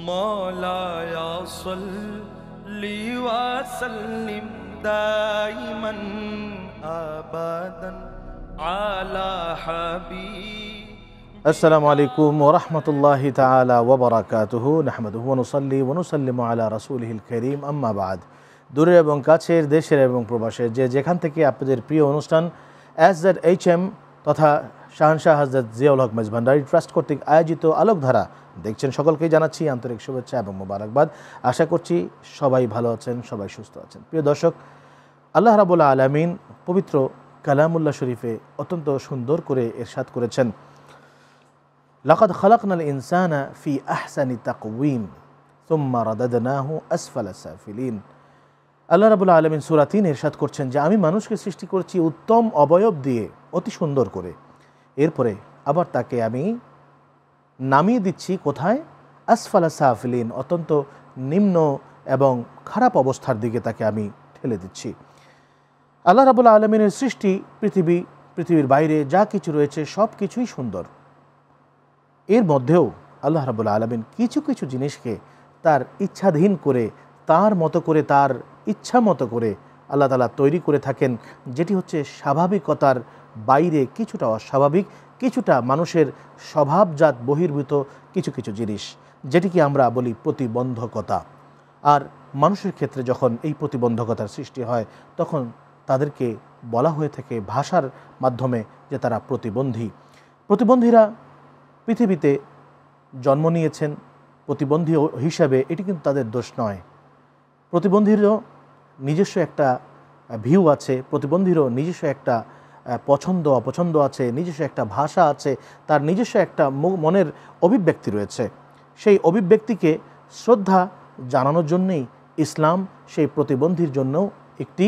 مولاي صل وسلم دائما أبدا على حبيب আসসালামু আলাইকুম ওয়া রাহমাতুল্লাহি তাআলা ওয়া বারাকাতুহু নাহমাদুহু ওয়া নুসাল্লি ওয়া নুসাল্লিমু আলা রাসূলিহিল কারীম আম্মা বাদ। দূরের এবং কাছের, দেশের এবং প্রবাসের যে যেখান থেকে আপনাদের প্রিয় অনুষ্ঠান SZHM তথা শাহনশাহ হযরত জিয়াউল হক মেজভান্ডারী ট্রাস্ট কর্তৃক আয়োজিত আলোকধারা দেখছেন, সকলকেই জানাচ্ছি আন্তরিক শুভেচ্ছা এবং মোবারকবাদ। আশা করছি সবাই ভালো আছেন, সবাই সুস্থ আছেন। প্রিয় দর্শক, আল্লাহ রাব্বুল আলামিন পবিত্র কালামুল্লাহ শরীফে অত্যন্ত সুন্দর করে ইরশাদ করেছেন, লাকাদ খালাকনাল ইনসানা ফি আহসানি তাকওয়িম সুম্মা রাদাদনাহু আসফালা সাফিলিন। আল্লাহ রাব্বুল আলামিন সূরা ৩ ইরশাদ করছেন যে আমি মানুষকে সৃষ্টি করেছি উত্তম অবয়ব দিয়ে, অতি সুন্দর করে, এরপরে আবার তাকে আমি নামিয়ে দিচ্ছি কোথায়? আসফালা সাফিলিন, অত্যন্ত নিম্ন এবং খারাপ অবস্থার দিকে তাকে আমি ঠেলে দিচ্ছি। আল্লাহ রাব্বুল আলামিনের সৃষ্টি পৃথিবীর বাইরে যা কিছু রয়েছে সব কিছুই সুন্দর। এর মধ্যেও আল্লাহ রাব্বুল আলামিন কিছু কিছু জিনিসকে তার ইচ্ছাধীন করে, তার মতো করে, তার ইচ্ছা মতো করে আল্লাহ তাআলা তৈরি করে থাকেন, যেটি হচ্ছে স্বাভাবিকতার বাইরে, কিছুটা অস্বাভাবিক, কিছুটা মানুষের স্বভাবজাত বহির্ভূত কিছু কিছু জিনিস, যেটিকে আমরা বলি প্রতিবন্ধকতা। আর মানুষের ক্ষেত্রে যখন এই প্রতিবন্ধকতার সৃষ্টি হয় তখন তাদেরকে বলা হয়ে থাকে ভাষার মাধ্যমে যে তারা প্রতিবন্ধী। প্রতিবন্ধীরা পৃথিবীতে জন্ম নিয়েছেন প্রতিবন্ধী হিসাবে, এটি কিন্তু তাদের দোষ নয়। প্রতিবন্ধীরও নিজস্ব একটা ভিউ আছে, প্রতিবন্ধীরও নিজস্ব একটা পছন্দ অপছন্দ আছে, নিজস্ব একটা ভাষা আছে, তার নিজস্ব একটা মনের অভিব্যক্তি রয়েছে। সেই অভিব্যক্তিকে শ্রদ্ধা জানানোর জন্যেই ইসলাম সেই প্রতিবন্ধীর জন্য একটি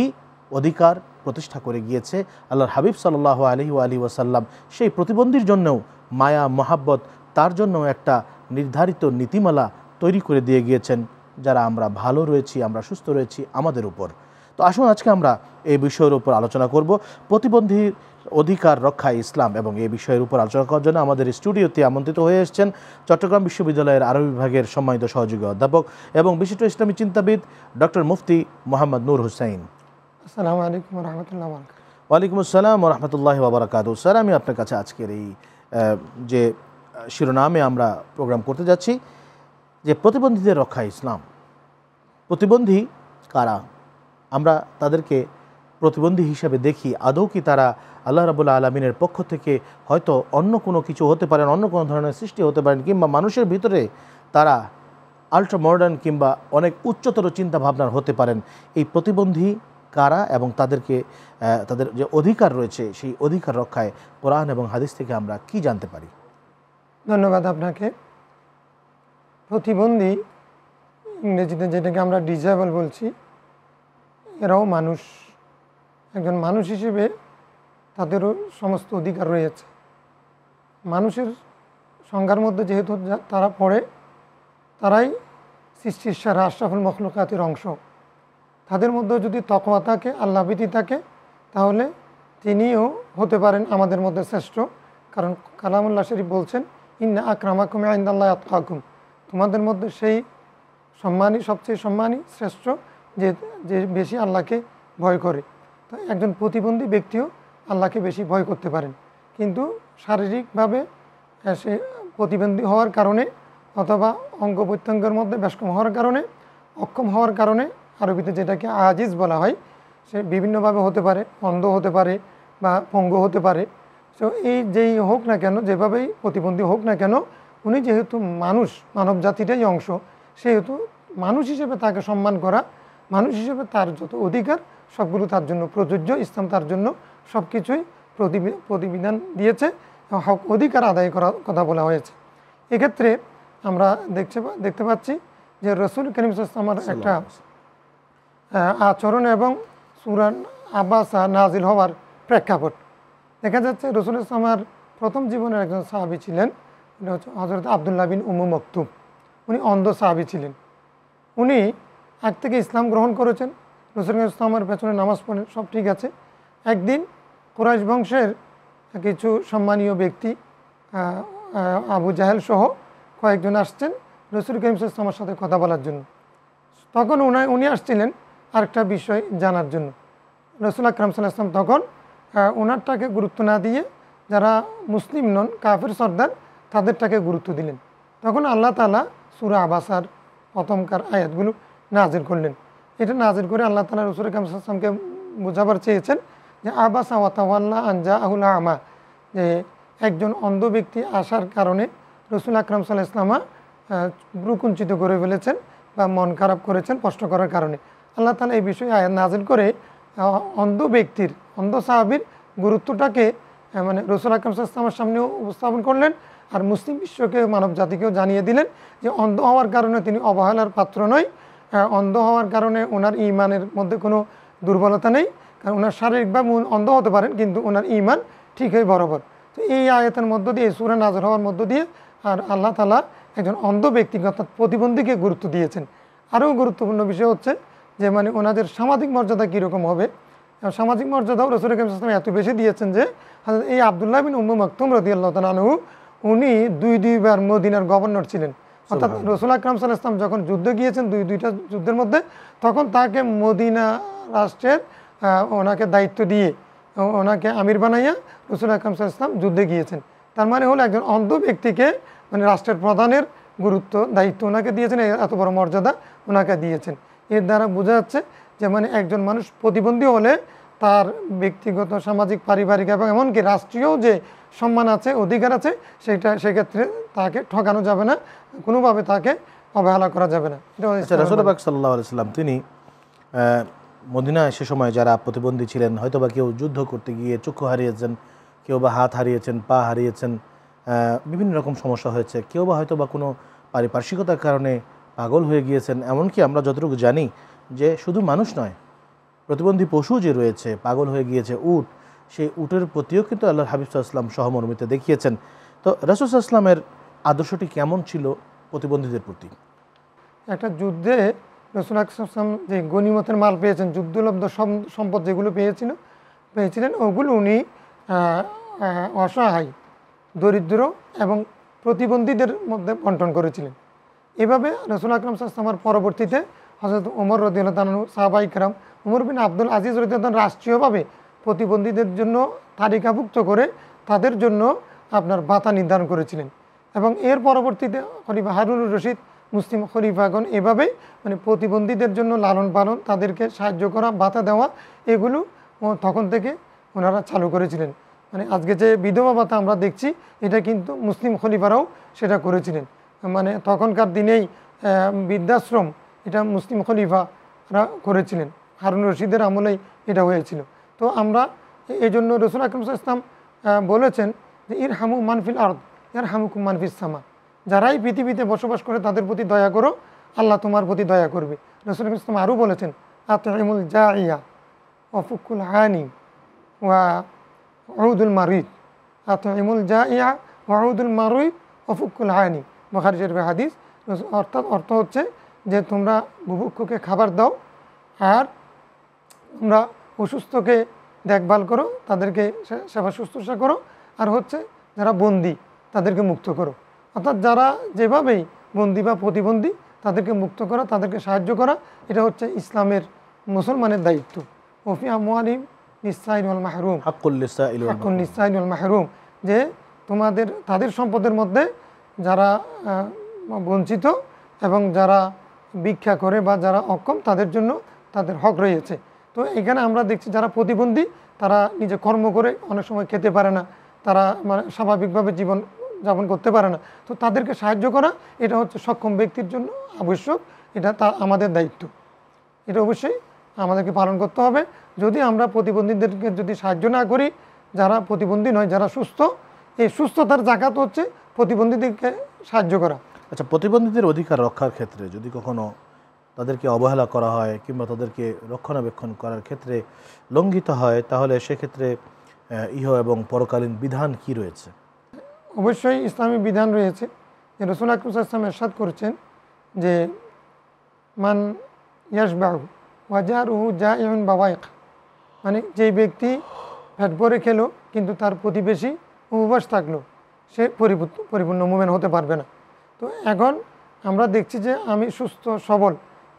অধিকার প্রতিষ্ঠা করে গিয়েছে। আল্লাহর হাবিব সাল্লাল্লাহু আলাইহি ওয়াসাল্লাম সেই প্রতিবন্ধীর জন্যও মায়া মহাব্বত, তার জন্য একটা নির্ধারিত নীতিমালা তৈরি করে দিয়ে গিয়েছেন, যারা আমরা ভালো রয়েছি, আমরা সুস্থ রয়েছি আমাদের উপর। তো আসুন আজকে আমরা এই বিষয়ের উপর আলোচনা করব, প্রতিবন্ধীর অধিকার রক্ষায় ইসলাম, এবং এই বিষয়ের উপর আলোচনা করার জন্য আমাদের স্টুডিওতে আমন্ত্রিত হয়ে এসেছেন চট্টগ্রাম বিশ্ববিদ্যালয়ের আরবি বিভাগের সম্মানিত সহযোগী অধ্যাপক এবং বিশিষ্ট ইসলামী চিন্তাবিদ ডক্টর মুফতি মোহাম্মদ নূর হোসেন। আসসালামু আলাইকুম ওয়া রাহমাতুল্লাহি ওয়া বারাকাতুহু। ওয়ালাইকুম আসসালাম ওয়া রাহমাতুল্লাহি ওয়া বারাকাতুহু। স্যার, আমি আপনার কাছে আজকের এই যে শিরোনামে আমরা প্রোগ্রাম করতে যাচ্ছি, যে প্রতিবন্ধীদের রক্ষায় ইসলাম। প্রতিবন্ধী কারা? আমরা তাদেরকে প্রতিবন্ধী হিসেবে দেখি, আদৌ কি তারা আল্লাহ রাব্বুল আলামিনের পক্ষ থেকে হয়তো অন্য কোনো কিছু হতে পারেন, অন্য কোনো ধরনের সৃষ্টি হতে পারেন, কিংবা মানুষের ভিতরে তারা আল্ট্রা মডার্ন কিংবা অনেক উচ্চতর চিন্তা ভাবনার হতে পারেন? এই প্রতিবন্ধী কারা এবং তাদেরকে তাদের যে অধিকার রয়েছে সেই অধিকার রক্ষায় কোরআন এবং হাদিস থেকে আমরা কি জানতে পারি? ধন্যবাদ আপনাকে। প্রতিবন্ধী, ইংরেজিতে যেটাকে আমরা ডিসেবল বলছি, এরাও মানুষ। একজন মানুষ হিসেবে তাদেরও সমস্ত অধিকার রয়েছে। মানুষের সংজ্ঞার মধ্যে যেহেতু তারা পড়ে, তারাই সৃষ্টির সারা আশরাফুল মখলুকাতের অংশ। তাদের মধ্যে যদি তাকওয়া থাকে, আল্লাহভীতি থাকে, তাহলে তিনিও হতে পারেন আমাদের মধ্যে শ্রেষ্ঠ। কারণ কালামুল্লাহ শরীফ বলছেন, ইন্না আকরামাকুম ইনদাল্লাহি আতকাকুম, তোমাদের মধ্যে সেই সম্মানী, সবচেয়ে সম্মানী, শ্রেষ্ঠ যে বেশি আল্লাহকে ভয় করে। তো একজন প্রতিবন্ধী ব্যক্তিও আল্লাহকে বেশি ভয় করতে পারেন, কিন্তু শারীরিকভাবে সে প্রতিবন্ধী হওয়ার কারণে অথবা অঙ্গ প্রত্যঙ্গের মধ্যে ব্যাসকম হওয়ার কারণে, অক্ষম হওয়ার কারণে, আরবিতে যেটাকে আজিজ বলা হয়, সে বিভিন্নভাবে হতে পারে, অন্ধ হতে পারে বা পঙ্গু হতে পারে। তো এই যেই হোক না কেন, যেভাবেই প্রতিবন্ধী হোক না কেন, উনি যেহেতু মানুষ, মানব জাতিটাই অংশ, সেহেতু মানুষ হিসেবে তাকে সম্মান করা, মানুষ হিসেবে তার যত অধিকার সবগুলো তার জন্য প্রযোজ্য। ইসলাম তার জন্য সব কিছুই প্রতিবিধান দিয়েছে, হক অধিকার আদায় করার কথা বলা হয়েছে। এক্ষেত্রে আমরা দেখতে পাচ্ছি যে রসুল করিম সাল্লাল্লাহু আলাইহি ওয়াসাল্লামের একটা আচরণ এবং সূরা আবাসা নাজিল হওয়ার প্রেক্ষাপট দেখা যাচ্ছে। রসুল ইসলামের প্রথম জীবনের একজন সাহাবী ছিলেন, এটা হচ্ছে হযরত আব্দুল্লাহ বিন উম্মু মকতুম। উনি অন্ধ সাহাবী ছিলেন। উনি আগ থেকে ইসলাম গ্রহণ করেছেন, রসুল ইসলামের পেছনে নামাজ পড়েন, সব ঠিক আছে। একদিন কুরাইশ বংশের কিছু সম্মানীয় ব্যক্তি আবু জাহেল সহ কয়েকজন আসছেন রসুল করিম সাল্লাল্লাহু আলাইহি ওয়াসাল্লামের সাথে কথা বলার জন্য। তখন উনি আসছিলেন আরেকটা বিষয় জানার জন্য। রসুল আকরাম সাল্লাল্লাহু আলাইহি ওয়াসাল্লাম তখন ওনারটাকে গুরুত্ব না দিয়ে যারা মুসলিম নন, কাফির সর্দার, তাদেরটাকে গুরুত্ব দিলেন। তখন আল্লাহ তাআলা সূরা আবাসার প্রথমকার আয়াতগুলো নাজিল করলেন। এটা নাজিল করে আল্লাহ তাআলা রসুল আকরাম সাল্লাল্লাহু আলাইহি ওয়াসাল্লামকে বোঝাবার চেয়েছেন যে আবাসা ওয়া তাওয়াল্লা আন জাআহুল আমা, যে একজন অন্ধ ব্যক্তি আসার কারণে রসুল আকরাম সাল্লাল্লাহু আলাইহি ওয়াসাল্লাম ভ্রুকুঞ্চিত করে ফেলেছেন বা মন খারাপ করেছেন কষ্ট করার কারণে। আল্লাহ তাআলা এই বিষয়ে আয়াত নাজিল করে অন্ধ ব্যক্তির, অন্ধ সাহাবীর গুরুত্বটাকে মানে রসুল আকরাম সাল্লাল্লাহু আলাইহি ওয়াসাল্লামের সামনেও উপস্থাপন করলেন, আর মুসলিম বিশ্বকে, মানব জাতিকেও জানিয়ে দিলেন যে অন্ধ হওয়ার কারণে তিনি অবহেলার পাত্র নয়। অন্ধ হওয়ার কারণে ওনার ঈমানের মধ্যে কোনো দুর্বলতা নেই, কারণ ওনার শারীরিকভাবে অন্ধ হতে পারেন কিন্তু ওনার ঈমান ঠিকই বরাবর। তো এই আয়াতের মধ্য দিয়ে, এই সূরা নাযিল হওয়ার মধ্য দিয়ে আর আল্লাহ তাআলা একজন অন্ধ ব্যক্তিকে অর্থাৎ প্রতিবন্ধীকে গুরুত্ব দিয়েছেন। আরও গুরুত্বপূর্ণ বিষয় হচ্ছে যে মানে ওনাদের সামাজিক মর্যাদা কীরকম হবে। সামাজিক মর্যাদাও রাসূল করিম সাল্লাল্লাহু আলাইহি ওয়াসাল্লাম এত বেশি দিয়েছেন যে এই আব্দুল্লাহ বিন উম্মে মাকতুম রাদিয়াল্লাহু তাআলা আনহু উনি দুইবার মদিনার গভর্নর ছিলেন। অর্থাৎ রসুল আকরাম সাল্লাল্লাহু আলাইহি ওয়াসাল্লাম যখন যুদ্ধে গিয়েছেন দুইটা যুদ্ধের মধ্যে, তখন তাকে মদিনা রাষ্ট্রের ওনাকে দায়িত্ব দিয়ে ওনাকে আমির বানাইয়া রসুল আকরাম সাল্লাল্লাহু আলাইহি ওয়াসাল্লাম যুদ্ধে গিয়েছেন। তার মানে হলো একজন অন্ধ ব্যক্তিকে মানে রাষ্ট্রের প্রধানের গুরুত্ব, দায়িত্ব ওনাকে দিয়েছেন, এত বড় মর্যাদা ওনাকে দিয়েছেন। এর দ্বারা বোঝা যাচ্ছে যে মানে একজন মানুষ প্রতিবন্ধী হলে তার ব্যক্তিগত, সামাজিক, পারিবারিক এবং এমনকি রাষ্ট্রীয় যে সম্মান আছে, অধিকার আছে, সেক্ষেত্রে তাকে ঠকানো যাবে না, কোনোভাবে তাকে অবহেলা করা যাবে না। রাসূল পাক সাল্লাল্লাহু আলাইহি ওয়াসাল্লাম তিনি মদিনায় সে সময় যারা প্রতিবন্ধী ছিলেন, হয়তো বা কেউ যুদ্ধ করতে গিয়ে চক্ষু হারিয়েছেন, কেউ বা হাত হারিয়েছেন, পা হারিয়েছেন, বিভিন্ন রকম সমস্যা হয়েছে, কেউ বা হয়তো বা কোনো পারিপার্শ্বিকতার কারণে পাগল হয়ে গিয়েছেন। এমনকি আমরা যতটুকু জানি যে শুধু মানুষ নয়, প্রতিবন্ধী পশু যে রয়েছে, পাগল হয়ে গিয়েছে উট, সেই উটের প্রতিও কিন্তু আল্লাহর হাবিব সাল্লাল্লাহু আলাইহি ওয়াসাল্লাম সহমর্মিতা দেখিয়েছেন। তো রাসূল সাল্লাল্লাহু আলাইহি ওয়াসাল্লামের আদর্শটি কেমন ছিল প্রতিবন্ধীদের প্রতি? একটা যুদ্ধে রাসূল আকরাম সাল্লাল্লাহু আলাইহি ওয়াসাল্লাম যে গনিমতের মাল পেয়েছেন, যুদ্ধলব্ধ সম্পদ যেগুলো পেয়েছিলেন ওগুলো উনি অসহায়, দরিদ্র এবং প্রতিবন্ধীদের মধ্যে বন্টন করেছিলেন। এভাবে রাসূল আকরাম সাল্লাল্লাহু আলাইহি ওয়াসাল্লামের পরবর্তীতে হযরত ওমর রাদিয়াল্লাহু তাআলা আনহু, সাহাবায়ে কেরাম, ওমর বিন আব্দুল আজিজ রাদিয়াল্লাহু তাআলা রাষ্ট্রীয়ভাবে প্রতিবন্ধীদের জন্য তালিকাভুক্ত করে তাদের জন্য আপনার ভাতা নির্ধারণ করেছিলেন। এবং এর পরবর্তীতে খলিফা হারুনুর রশিদ, মুসলিম খলিফাগণ এভাবে মানে প্রতিবন্ধীদের জন্য লালন পালন, তাদেরকে সাহায্য করা, ভাতা দেওয়া, এগুলো তখন থেকে ওনারা চালু করেছিলেন। মানে আজকে যে বিধবা ভাতা আমরা দেখছি, এটা কিন্তু মুসলিম খলিফারাও সেটা করেছিলেন। মানে তখনকার দিনেই বৃদ্ধাশ্রম এটা মুসলিম খলিফারা করেছিলেন, হারুন রশিদের আমলেই এটা হয়েছিল। তো আমরা এই জন্য রাসূল আকরাম সাল্লাল্লাহু আলাইহি ওয়াসাল্লাম বলেছেন যে ইরহামু মানফিল আরদ ইয়ারহামুকুম মানফিস সামা, যারাই পৃথিবীতে বসবাস করে তাদের প্রতি দয়া করো, আল্লাহ তোমার প্রতি দয়া করবে। রাসূল আকরাম সাল্লাল্লাহু আলাইহি ওয়াসাল্লাম আরও বলেছেন আতইমুল জাইয়া ওয়া ফুকুল আনি ওয়া উউদুল মারিদ, আতইমুল জাইয়া ওয়া উউদুল মারিদ ওয়া ফুকুল আনি, বুখারী শরীফের হাদিস। অর্থ হচ্ছে যে তোমরা বুভুক্ষকে খাবার দাও, আর তোমরা অসুস্থকে দেখভাল করো, তাদেরকে সেবা শুশ্রূষা করো, আর হচ্ছে যারা বন্দী তাদেরকে মুক্ত করো। অর্থাৎ যারা যেভাবেই বন্দী বা প্রতিবন্ধী তাদেরকে মুক্ত করা, তাদেরকে সাহায্য করা, এটা হচ্ছে ইসলামের মুসলমানের দায়িত্ব। ওফি আমওয়ালিহিম লিস-সাইল ওয়াল মাহরুম, হাক্কুল লিস-সাইল ওয়াল মাহরুম, যে তাদের সম্পদের মধ্যে যারা বঞ্চিত এবং যারা ভিক্ষা করে বা যারা অক্ষম, তাদের জন্য তাদের হক রয়েছে। তো এখানে আমরা দেখছি যারা প্রতিবন্ধী তারা নিজে কর্ম করে অনেক সময় খেতে পারে না, তারা মানে স্বাভাবিকভাবে জীবন যাপন করতে পারে না, তো তাদেরকে সাহায্য করা এটা হচ্ছে সক্ষম ব্যক্তির জন্য আবশ্যক, এটা আমাদের দায়িত্ব, এটা অবশ্যই আমাদেরকে পালন করতে হবে। যদি আমরা প্রতিবন্ধীদেরকে যদি সাহায্য না করি, যারা প্রতিবন্ধী নয়, যারা সুস্থ, এই সুস্থতার জাকাত হচ্ছে প্রতিবন্ধীদেরকে সাহায্য করা। আচ্ছা, প্রতিবন্ধীদের অধিকার রক্ষার ক্ষেত্রে যদি কখনো তাদেরকে অবহেলা করা হয় কিংবা তাদেরকে রক্ষণাবেক্ষণ করার ক্ষেত্রে লঙ্ঘিত হয়, তাহলে সেক্ষেত্রে ইহ এবং পরকালীন বিধান কি রয়েছে? অবশ্যই ইসলামী বিধান রয়েছে। যে রাসূল আকরাম সাল্লাল্লাহু আলাইহি ওয়াসাল্লাম ইরশাদ করেছেন যে মান ইয়াশবাউ ওয়া জারুহু জাইউন বাওয়াইক, মানে যেই ব্যক্তি পেট ভরে খেলো কিন্তু তার প্রতিবেশী উপবাস থাকলো, সে পরিপূর্ণ মুমিন হতে পারবে না। তো এখন আমরা দেখছি যে আমি সুস্থ সবল,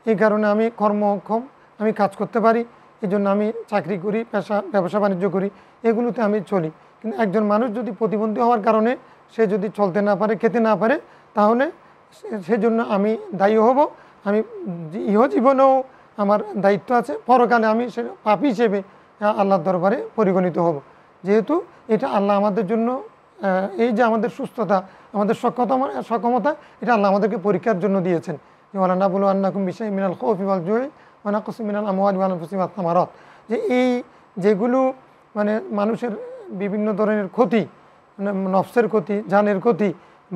এই কারণে আমি কর্মক্ষম, আমি কাজ করতে পারি, এই জন্য আমি চাকরি করি, ব্যবসা বাণিজ্য করি, এগুলোতে আমি চলি। কিন্তু একজন মানুষ যদি প্রতিবন্ধী হওয়ার কারণে সে যদি চলতে না পারে, খেতে না পারে, তাহলে সেজন্য আমি দায়ী হব। আমি ইহজীবনেও আমার দায়িত্ব আছে, পরকালে আমি সে পাপী হিসেবে আল্লাহর দরবারে পরিগণিত হব। যেহেতু এটা আল্লাহ আমাদের জন্য, এই যে আমাদের সুস্থতা, আমাদের সক্ষমতা, এটা আল্লাহ আমাদেরকে পরীক্ষার জন্য দিয়েছেন। যে ওয়ালা বলো আন্নাকুম বিশাইইন মিনাল খাউফি ওয়াল জুই ওয়া নাকসিম মিনাল আমওয়ালি ওয়াল আনফুসি ওয়াস সামারাত, যে এই যেগুলো মানে মানুষের বিভিন্ন ধরনের ক্ষতি, মানে নফসের ক্ষতি, জানের ক্ষতি,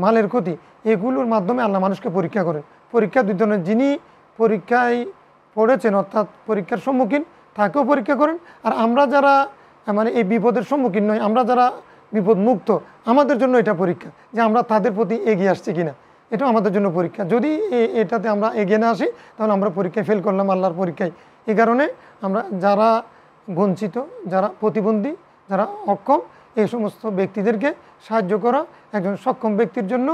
মালের ক্ষতি, এগুলোর মাধ্যমে আল্লাহ মানুষকে পরীক্ষা করেন। পরীক্ষা দুই ধরনের, যিনি পরীক্ষায় পড়েছেন অর্থাৎ পরীক্ষার সম্মুখীন, তাকেও পরীক্ষা করেন। আর আমরা যারা মানে এই বিপদের সম্মুখীন নই, আমরা যারা বিপদ মুক্ত, আমাদের জন্য এটা পরীক্ষা যে আমরা তাদের প্রতি এগিয়ে আসছি কিনা, এটাও আমাদের জন্য পরীক্ষা। যদি এটাতে আমরা এগিয়ে না আসি, তাহলে আমরা পরীক্ষায় ফেল করলাম, আল্লাহর পরীক্ষায়। এই কারণে আমরা যারা বঞ্চিত, যারা প্রতিবন্ধী, যারা অক্ষম, এই সমস্ত ব্যক্তিদেরকে সাহায্য করা একজন সক্ষম ব্যক্তির জন্য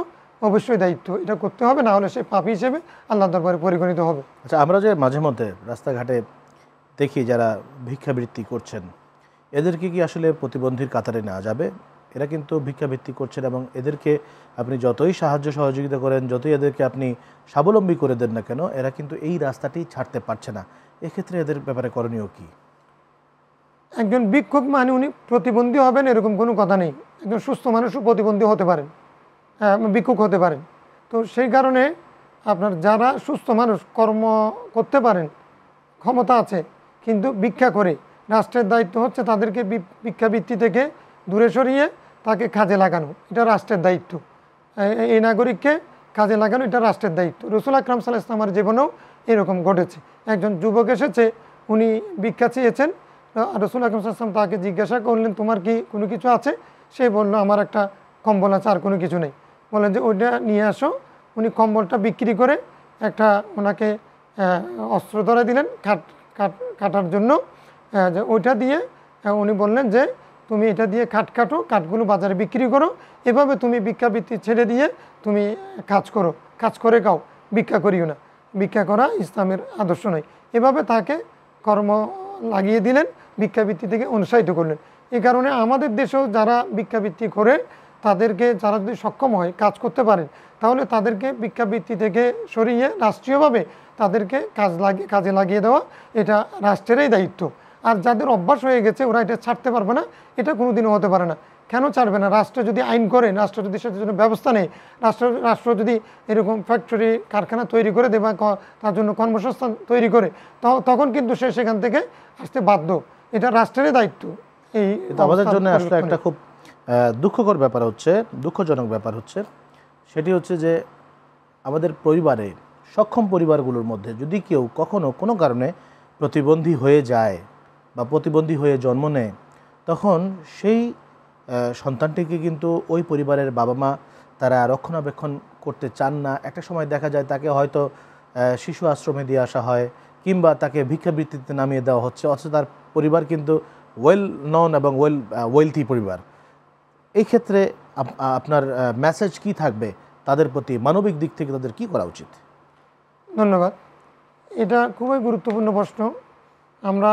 অবশ্যই দায়িত্ব। এটা করতে হবে, না হলে সে পাপী হিসেবে আল্লাহর দরবারে পরিগণিত হবে। আচ্ছা, আমরা যে মাঝে মধ্যে রাস্তাঘাটে দেখি যারা ভিক্ষাবৃত্তি করছেন, এদেরকে কি আসলে প্রতিবন্ধীর কাতারে নেওয়া যাবে? এরা কিন্তু ভিক্ষাবৃত্তি করছেন এবং এদেরকে আপনি যতই সাহায্য সহযোগিতা করেন, যতই এদেরকে আপনি স্বাবলম্বী করে দেন না কেন, এরা কিন্তু এই রাস্তাটি ছাড়তে পারছে না। এক্ষেত্রে এদের ব্যাপারে করণীয় কি? একজন ভিক্ষুক মানে উনি প্রতিবন্ধী হবেন এরকম কোনো কথা নেই। একজন সুস্থ মানুষও প্রতিবন্ধী হতে পারেন, ভিক্ষুক হতে পারেন। তো সেই কারণে আপনার যারা সুস্থ মানুষ, কর্ম করতে পারেন, ক্ষমতা আছে, কিন্তু ভিক্ষা করে, রাষ্ট্রের দায়িত্ব হচ্ছে তাদেরকে ভিক্ষাবৃত্তি থেকে দূরে সরিয়ে তাকে কাজে লাগানো, এটা রাষ্ট্রের দায়িত্ব। এই নাগরিককে কাজে লাগানো এটা রাষ্ট্রের দায়িত্ব। রসুল আকরাম সাল্লাল্লাহু আলাইহি ওয়াসাল্লামের জীবনেও এরকম ঘটেছে। একজন যুবক এসেছে, উনি ভিক্ষা চেয়েছেন, রসুল আকরাম সাল্লাল্লাহু আলাইহি ওয়াসাল্লাম তাকে জিজ্ঞাসা করলেন, তোমার কি কোনো কিছু আছে? সে বলল, আমার একটা কম্বল আছে, আর কোনো কিছু নেই। বললেন যে ওইটা নিয়ে আসো। উনি কম্বলটা বিক্রি করে একটা ওনাকে অস্ত্র ধরে দিলেন কাটার জন্য, যে ওইটা দিয়ে উনি বললেন যে তুমি এটা দিয়ে কাটো, কাঠগুলো বাজারে বিক্রি করো, এভাবে তুমি ভিক্ষাবৃত্তি ছেড়ে দিয়ে তুমি কাজ করো, কাজ করে খাও, ভিক্ষা করিও না। ভিক্ষা করা ইসলামের আদর্শ নয়। এভাবে তাকে কর্ম লাগিয়ে দিলেন, ভিক্ষাবৃত্তি থেকে অনুৎসাহিত করলেন। এই কারণে আমাদের দেশেও যারা ভিক্ষাবৃত্তি করে, তাদেরকে যারা যদি সক্ষম হয়, কাজ করতে পারেন, তাহলে তাদেরকে ভিক্ষাবৃত্তি থেকে সরিয়ে রাষ্ট্রীয়ভাবে তাদেরকে কাজে লাগিয়ে দেওয়া, এটা রাষ্ট্রেরই দায়িত্ব। আর যাদের অভ্যাস হয়ে গেছে, ওরা এটা ছাড়তে পারবে না, এটা কোনোদিনও হতে পারে না। কেন ছাড়বে না? রাষ্ট্র যদি আইন করে, রাষ্ট্র যদি সেটার জন্য ব্যবস্থা নেয়, রাষ্ট্র যদি এরকম ফ্যাক্টরি, কারখানা তৈরি করে দেয় বা তার জন্য কর্মসংস্থান তৈরি করে, তখন কিন্তু সে সেখান থেকে আসতে বাধ্য। এটা রাষ্ট্রেরই দায়িত্ব। এই আমাদের জন্য আসলে একটা খুব দুঃখজনক ব্যাপার হচ্ছে সেটি হচ্ছে যে আমাদের পরিবারে, সক্ষম পরিবারগুলোর মধ্যে যদি কেউ কখনো কোনো কারণে প্রতিবন্ধী হয়ে যায় বা প্রতিবন্ধী হয়ে জন্ম নেয়, তখন সেই সন্তানটিকে কিন্তু ওই পরিবারের বাবা মা তারা রক্ষণাবেক্ষণ করতে চান না। একটা সময় দেখা যায় তাকে হয়তো শিশু আশ্রমে দিয়ে আসা হয়, কিংবা তাকে ভিক্ষাবৃত্তিতে নামিয়ে দেওয়া হচ্ছে, অথচ তার পরিবার কিন্তু ওয়েল নন এবং ওয়েলথি পরিবার। এই ক্ষেত্রে আপনার মেসেজ কি থাকবে তাদের প্রতি? মানবিক দিক থেকে তাদের কি করা উচিত? ধন্যবাদ। এটা খুবই গুরুত্বপূর্ণ প্রশ্ন। আমরা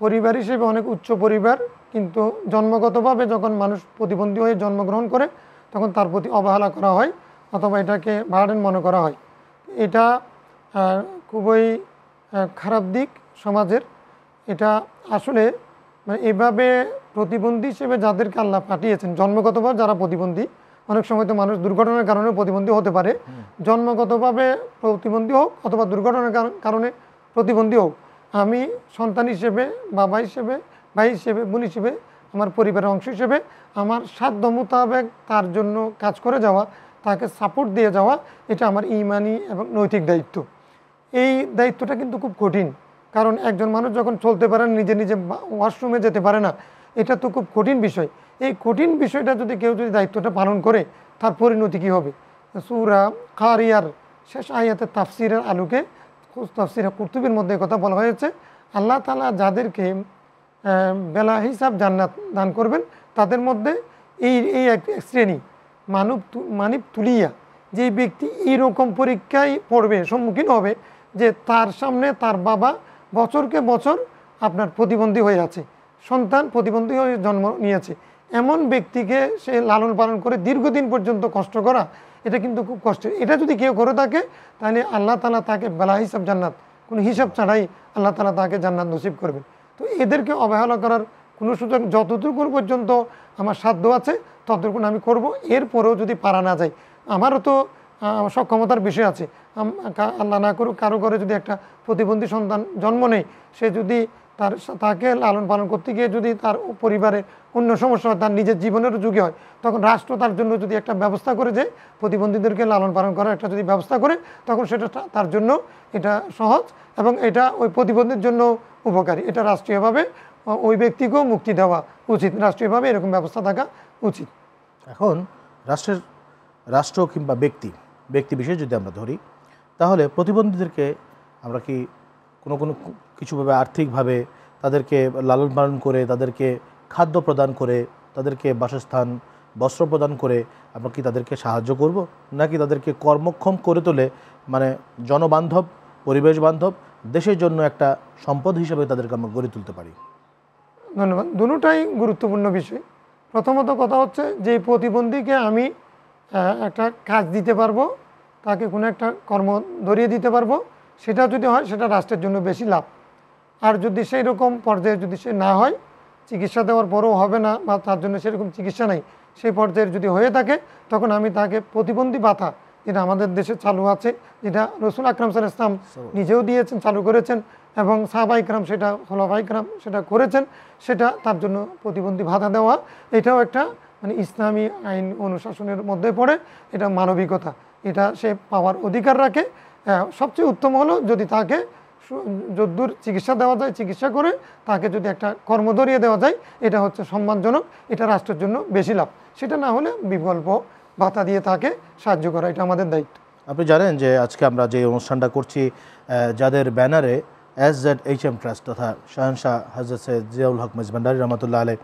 পরিবার হিসেবে অনেক উচ্চ পরিবার, কিন্তু জন্মগতভাবে যখন মানুষ প্রতিবন্ধী হয়ে জন্মগ্রহণ করে, তখন তার প্রতি অবহেলা করা হয় অথবা এটাকে বার্ডেন মনে করা হয়। এটা খুবই খারাপ দিক সমাজের। এটা আসলে মানে এভাবে প্রতিবন্ধী হিসেবে যাদেরকে আল্লাহ পাঠিয়েছেন, জন্মগতভাবে যারা প্রতিবন্ধী, অনেক সময় তো মানুষ দুর্ঘটনার কারণে প্রতিবন্ধী হতে পারে, জন্মগতভাবে প্রতিবন্ধী হোক অথবা দুর্ঘটনার কারণে প্রতিবন্ধী হোক, আমি সন্তান হিসেবে, বাবা হিসেবে, ভাই হিসেবে, বোন হিসেবে, আমার পরিবারের অংশ হিসেবে আমার সাধ্য মোতাবেক তার জন্য কাজ করে যাওয়া, তাকে সাপোর্ট দিয়ে যাওয়া, এটা আমার ইমানি এবং নৈতিক দায়িত্ব। এই দায়িত্বটা কিন্তু খুব কঠিন, কারণ একজন মানুষ যখন চলতে পারে না, নিজে নিজে ওয়াশরুমে যেতে পারে না, এটা তো খুব কঠিন বিষয়। এই কঠিন বিষয়টা যদি কেউ দায়িত্বটা পালন করে, তার পরিণতি কী হবে? সূরা কারিয়ার শেষ আয়াতের তাফসিরের আলোকে, তাফসিরে কুরতুবীর মধ্যে কথা বলা হয়েছে, আল্লাহ তাআলা যাদেরকে বেলা হিসাব জান্নাত দান করবেন, তাদের মধ্যে এই এক শ্রেণী মানিব তুলিয়া, যে ব্যক্তি এইরকম পরীক্ষায় পড়বে, সম্মুখীন হবে যে তার সামনে তার বাবা বছরকে বছর আপনার প্রতিবন্ধী হয়ে আছে, সন্তান প্রতিবন্ধী হয়ে জন্ম নিয়েছে, এমন ব্যক্তিকে সে লালন পালন করে দীর্ঘদিন পর্যন্ত কষ্ট করা, এটা কিন্তু খুব কষ্টের। এটা যদি কেউ করে থাকে তাহলে আল্লাহ তাআলা তাকে বেলা হিসাব জান্নাত, কোনো হিসাব ছাড়াই আল্লাহ তাআলা তাকে জান্নাত নসিব করবেন। তো এদেরকে অবহেলা করার কোনো সুযোগ, যতটুকু পর্যন্ত আমার সাধ্য আছে ততটুকু আমি করব। এরপরেও যদি পারা না যায়, আমারও তো সক্ষমতার বিষয় আছে, আল্লাহ না করুক কারো ঘরে যদি একটা প্রতিবন্ধী সন্তান জন্ম নেয়, সে যদি তাকে লালন পালন করতে গিয়ে যদি তার পরিবারে অন্য সমস্যা হয়, তার নিজের জীবনেরও ঝুঁকি হয়, তখন রাষ্ট্র তার জন্য যদি একটা ব্যবস্থা করে, যে প্রতিবন্ধীদেরকে লালন পালন করার একটা যদি ব্যবস্থা করে, তখন সেটা তার জন্য এটা সহজ এবং এটা ওই প্রতিবন্ধীর জন্য উপকারী। এটা রাষ্ট্রীয়ভাবে ওই ব্যক্তিকেও মুক্তি দেওয়া উচিত, রাষ্ট্রীয়ভাবে এরকম ব্যবস্থা থাকা উচিত। এখন রাষ্ট্র কিংবা ব্যক্তি বিশেষ যদি আমরা ধরি, তাহলে প্রতিবন্ধীদেরকে আমরা কি কোনো কিছুভাবে আর্থিকভাবে তাদেরকে লালন পালন করে, তাদেরকে খাদ্য প্রদান করে, তাদেরকে বাসস্থান বস্ত্র প্রদান করে আমরা কি তাদেরকে সাহায্য করব, নাকি তাদেরকে কর্মক্ষম করে তোলে, মানে জনবান্ধব, পরিবেশ বান্ধব, দেশের জন্য একটা সম্পদ হিসেবে তাদেরকে আমরা গড়ে তুলতে পারি? ধন্যবাদ। দুটোটাই গুরুত্বপূর্ণ বিষয়। প্রথমত কথা হচ্ছে যে প্রতিবন্ধীকে আমি একটা কাজ দিতে পারবো, তাকে কোনো একটা কর্ম ধরিয়ে দিতে পারবো, সেটা যদি হয় সেটা রাষ্ট্রের জন্য বেশি লাভ। আর যদি সেই রকম পর্যায়ে যদি সে না হয়, চিকিৎসা দেওয়ার পরেও হবে না বা তার জন্য সেরকম চিকিৎসা নেই, সেই পর্যায়ের যদি হয়ে থাকে, তখন আমি তাকে প্রতিবন্ধী ভাতা, যেটা আমাদের দেশে চালু আছে, যেটা রাসূল আকরাম সাল্লাল্লাহু আলাইহি ওয়াসাল্লাম নিজেও দিয়েছেন, চালু করেছেন এবং সাহাবায়ে কেরাম সেটা, খোলাফায়ে কেরাম সেটা করেছেন, সেটা তার জন্য প্রতিবন্ধী ভাতা দেওয়া, এটাও একটা মানে ইসলামী আইন অনুশাসনের মধ্যে পড়ে, এটা মানবিকতা, এটা সে পাওয়ার অধিকার রাখে। সবচেয়ে উত্তম হলো যদি তাকে যদ্দূর চিকিৎসা দেওয়া যায় চিকিৎসা করে, তাকে যদি একটা কর্ম ধরিয়ে দেওয়া যায়, এটা হচ্ছে সম্মানজনক, এটা রাষ্ট্রের জন্য বেশি লাভ। সেটা না হলে বিকল্প ভাতা দিয়ে তাকে সাহায্য করা, এটা আমাদের দায়িত্ব। আপনি জানেন যে আজকে আমরা যে অনুষ্ঠানটা করছি, যাদের ব্যানারে SZHM ট্রাস্ট তথা শাহনশাহ হযরত সৈয়দ জিয়াউল হক মেজবান্ডারী রহমাতুল্লাহ আলাইহ,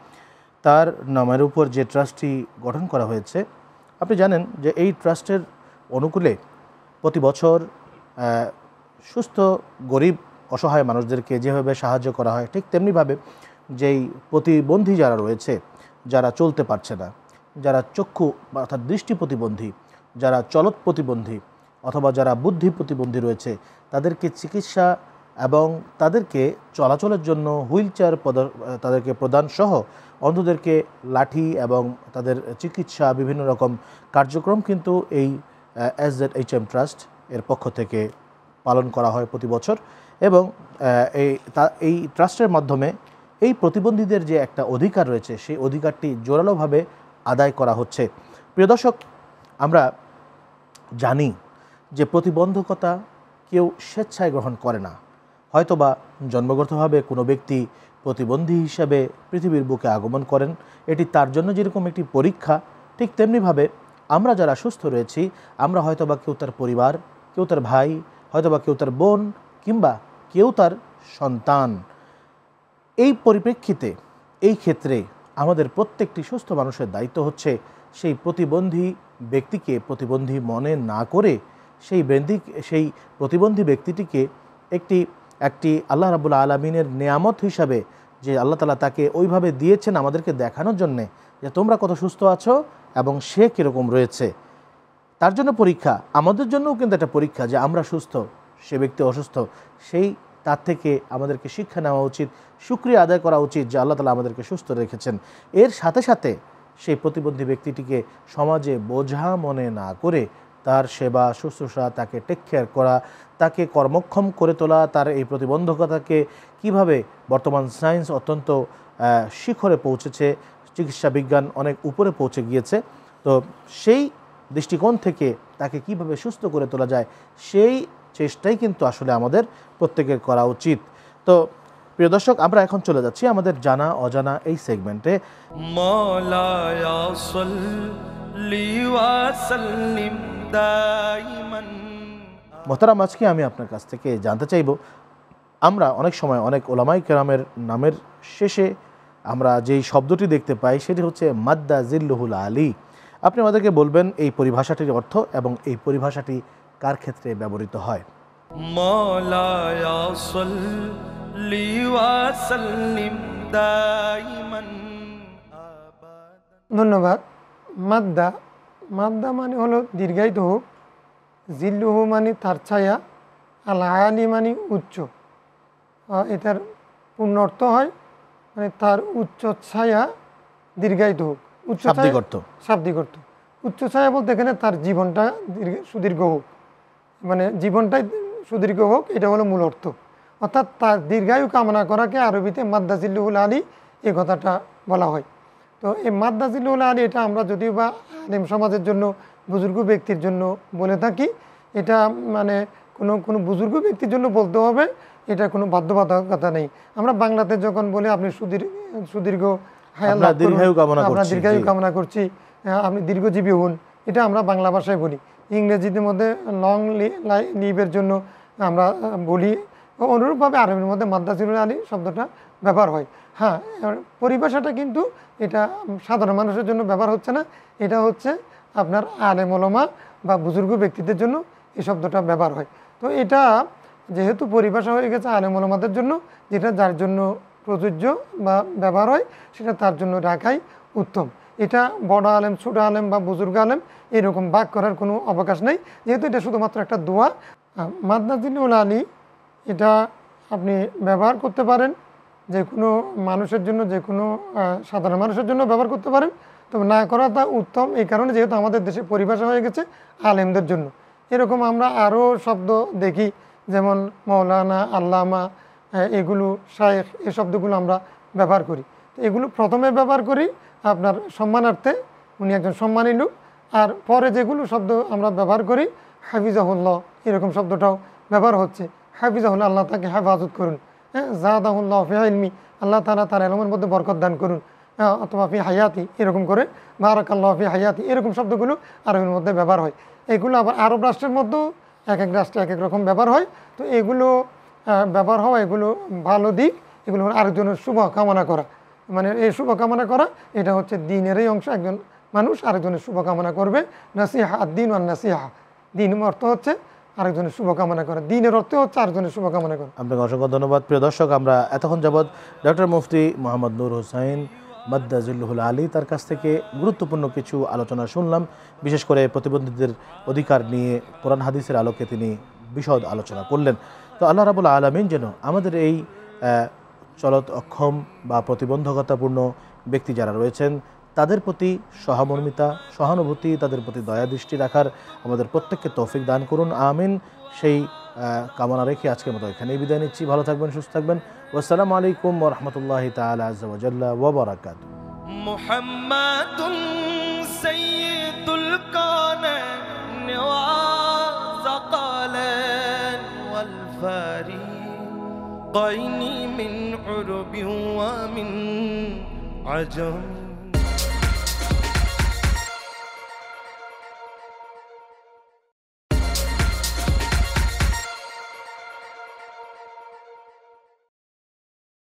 তার নামের উপর যে ট্রাস্টটি গঠন করা হয়েছে, আপনি জানেন যে এই ট্রাস্টের অনুকূলে প্রতি বছর সুস্থ, গরিব, অসহায় মানুষদেরকে যেভাবে সাহায্য করা হয়, ঠিক তেমনিভাবে যেই প্রতিবন্ধী যারা রয়েছে, যারা চলতে পারছে না, যারা চক্ষু অর্থাৎ দৃষ্টি প্রতিবন্ধী, যারা চলৎ প্রতিবন্ধী অথবা যারা বুদ্ধি প্রতিবন্ধী রয়েছে, তাদেরকে চিকিৎসা এবং তাদেরকে চলাচলের জন্য হুইল চেয়ার তাদেরকে প্রদান সহ অন্ধদেরকে লাঠি এবং তাদের চিকিৎসা, বিভিন্ন রকম কার্যক্রম কিন্তু এই SZHM ট্রাস্ট এর পক্ষ থেকে পালন করা হয় প্রতি বছর। এবং এই ট্রাস্টের মাধ্যমে এই প্রতিবন্ধীদের যে একটা অধিকার রয়েছে, সেই অধিকারটি জোরালোভাবে আদায় করা হচ্ছে। প্রিয় দর্শক, আমরা জানি যে প্রতিবন্ধকতা কেউ স্বেচ্ছায় গ্রহণ করে না। হয়তোবা জন্মগতভাবে কোনো ব্যক্তি প্রতিবন্ধী হিসাবে পৃথিবীর বুকে আগমন করেন, এটি তার জন্য যেরকম একটি পরীক্ষা, ঠিক তেমনিভাবে আমরা যারা সুস্থ রয়েছি, আমরা হয়তোবা কেউ তার পরিবার, কেউ তার ভাই, হয়তোবা কেউ তার বোন, কিংবা কেউ তার সন্তান। এই পরিপ্রেক্ষিতে এই ক্ষেত্রে আমাদের প্রত্যেকটি সুস্থ মানুষের দায়িত্ব হচ্ছে সেই প্রতিবন্ধী ব্যক্তিকে প্রতিবন্ধী মনে না করে সেই প্রতিবন্ধী ব্যক্তিটিকে একটি আল্লাহ রাব্বুল আলামিনের নেয়ামত হিসাবে, যে আল্লাহ তাআলা তাকে ওইভাবে দিয়েছেন আমাদেরকে দেখানোর জন্যে যে তোমরা কত সুস্থ আছো এবং সে কীরকম রয়েছে, তার জন্য পরীক্ষা। আমাদের জন্যও কিন্তু একটা পরীক্ষা যে আমরা সুস্থ, সে ব্যক্তি অসুস্থ, তার থেকে আমাদেরকে শিক্ষা নেওয়া উচিত, শুকরিয়া আদায় করা উচিত যে আল্লাহ তাআলা আমাদেরকে সুস্থ রেখেছেন। এর সাথে সাথে সেই প্রতিবন্ধী ব্যক্তিটিকে সমাজে বোঝা মনে না করে তার সেবা শুশ্রূষা, তাকে টেক কেয়ার করা, তাকে কর্মক্ষম করে তোলা, তার এই প্রতিবন্ধকতাকে কিভাবে বর্তমান সায়েন্স অত্যন্ত শিখরে পৌঁছেছে, চিকিৎসা বিজ্ঞান অনেক উপরে পৌঁছে গিয়েছে, তো সেই দৃষ্টিকোণ থেকে তাকে কিভাবে সুস্থ করে তোলা যায়, সেই চেষ্টাই কিন্তু আসলে আমাদের প্রত্যেকের করা উচিত। তো প্রিয় দর্শক, আমরা এখন চলে যাচ্ছি আমাদের জানা অজানা এই সেগমেন্টে। মাওলায়া সাল্লি ওয়া সাল্লিম দাইমান। মোহতারাম, আজকে আমি আপনার কাছ থেকে জানতে চাইব, আমরা অনেক সময় অনেক ওলামাই কেরামের নামের শেষে আমরা যেই শব্দটি দেখতে পাই সেটি হচ্ছে মাদ্দা জিল্লুহুল আলী। আপনি আমাদেরকে বলবেন এই পরিভাষাটির অর্থ এবং এই পরিভাষাটি কার ক্ষেত্রে ব্যবহৃত হয়। مولاي صل وسلم دائما أبدا। ধন্যবাদ। মাদ্দা, মাদ্দা মানে হলো দীর্ঘায়িত হোক, জিল্লুহু মানে তার ছায়া, আল আয়ালি মানে উচ্চ। এটার পূর্ণ অর্থ হয় মানে তার উচ্চ ছায়া দীর্ঘায়িত হোক। উচ্চ শাব্দিক অর্থ। শাব্দিক অর্থ। উচ্চ ছায়া বলতে এখানে তার জীবনটা সুদীর্ঘ হোক, মানে জীবনটাই সুদীর্ঘ হোক, এটা হলো মূল অর্থ। অর্থাৎ তার দীর্ঘায়ু কামনা করাকে আরবিতে মাদ্দা জিল্লুহুল আলী এই কথাটা বলা হয়। তো এই মাদ্দা জিল্লুহুল আলী এটা আমরা যদিও বা আলেম সমাজের জন্য, বুজুর্গ ব্যক্তির জন্য বলে থাকি, এটা মানে কোনো বুজুর্গ ব্যক্তির জন্য বলতে হবে, এটা কোনো বাধ্যবাধকতা নেই। আমরা বাংলাতে যখন বলি আপনি সুদীর্ঘ হায়াত লাভ করুন, আপনার দীর্ঘায়ু কামনা করছি, আপনি দীর্ঘজীবী হন, এটা আমরা বাংলা ভাষায় বলি। ইংরেজিতে মধ্যে লং লিভের জন্য আমরা বলি, অনুরূপভাবে আরবির মধ্যে মাদ্দা জিল্লুহুল আলী শব্দটা ব্যবহার হয়। হ্যাঁ, পরিভাষাটা কিন্তু এটা সাধারণ মানুষের জন্য ব্যবহার হচ্ছে না, এটা হচ্ছে আপনার আলেম ওলামা বা বুজুর্গ ব্যক্তিদের জন্য এই শব্দটা ব্যবহার হয়। তো এটা যেহেতু পরিভাষা হয়ে গেছে আলেম ওলামাদের জন্য, যেটা যার জন্য প্রযোজ্য বা ব্যবহার হয় সেটা তার জন্য রাখাই উত্তম। এটা বড় আলেম, ছোট আলেম বা বুজুর্গ আলেম এরকম ভাগ করার কোনো অবকাশ নেই, যেহেতু এটা শুধুমাত্র একটা দোয়া। মাদ্দা জিল্লুহুল আলী এটা আপনি ব্যবহার করতে পারেন যে কোনো মানুষের জন্য, যে কোনো সাধারণ মানুষের জন্য ব্যবহার করতে পারেন, তবে না করাটা উত্তম। এই কারণে যেহেতু আমাদের দেশে পরিভাষা হয়ে গেছে আলেমদের জন্য। এরকম আমরা আরও শব্দ দেখি, যেমন মৌলানা, আল্লামা, এগুলো শায়েখ, এই শব্দগুলো আমরা ব্যবহার করি। তো এগুলো প্রথমে ব্যবহার করি আপনার সম্মানার্থে, উনি একজন সম্মানী লোক। আর পরে যেগুলো শব্দ আমরা ব্যবহার করি, হাফিজাহুল্লাহ, এরকম শব্দটাও ব্যবহার হচ্ছে। হাফিজাহুল্লাহ, আল্লাহ তাকে হেফাজত করুন। হ্যাঁ, জাদাহুল্লাহ ফি ইলমি, আল্লাহ তাআলা তার ইলমের মধ্যে বরকত দান করুন। অথবা ফি হায়াতি, এরকম করে বারাকাল্লাহ ফি হায়াতি, এরকম শব্দগুলো আরবের মধ্যে ব্যবহার হয়। এগুলো আবার আরব রাষ্ট্রের মধ্যেও এক এক রাষ্ট্রে এক এক রকম ব্যবহার হয়। তো এগুলো ব্যবহার হওয়া, এগুলো ভালো দিক। এগুলো আরেকজনের শুভ কামনা করা, মানে এই শুভ কামনা করা এটা হচ্ছে দিনেরই অংশ। একজন মানুষ আরেকজনের শুভকামনা করবে। নাসিহা, দিন আর নাসিহা, দিন অর্থ হচ্ছে আরেকজনের শুভকামনা করা, দিনের অর্থ হচ্ছে আরেকজনের শুভকামনা করা। আপনাকে অসংখ্য ধন্যবাদ। প্রিয় দর্শক, আমরা এতক্ষণ যাবৎ ডক্টর মুফতি মোহাম্মদ নূর হোসাইন মাদ্দা জিল্লুহুল আলী তার কাছ থেকে গুরুত্বপূর্ণ কিছু আলোচনা শুনলাম। বিশেষ করে প্রতিবন্ধীদের অধিকার নিয়ে কোরআন হাদিসের আলোকে তিনি বিশদ আলোচনা করলেন। তো আল্লাহ রাব্বুল আলামিন যেন আমাদের এই চলত অক্ষম বা প্রতিবন্ধকতাপূর্ণ ব্যক্তি যারা রয়েছেন তাদের প্রতি সহমর্মিতা, সহানুভূতি, তাদের প্রতি দয়া দৃষ্টি রাখার আমাদের প্রত্যেককে তৌফিক দান করুন, আমিন। সেই কামনা রেখে আজকের মতো এখানেই বিদায় নিচ্ছি। ভালো থাকবেন, সুস্থ থাকবেন। আসসালামু আলাইকুম ওয়া রাহমাতুল্লাহি তাআলা আযজা ওয়া জাল্লা ওয়া বারাকাতুহু। মুহাম্মাদুন সাইয়্যিদুল কাওনাইন ওয়া যাকালান ওয়াল ফারিকাইনি মিন উরবি ওয়া মিন আজম।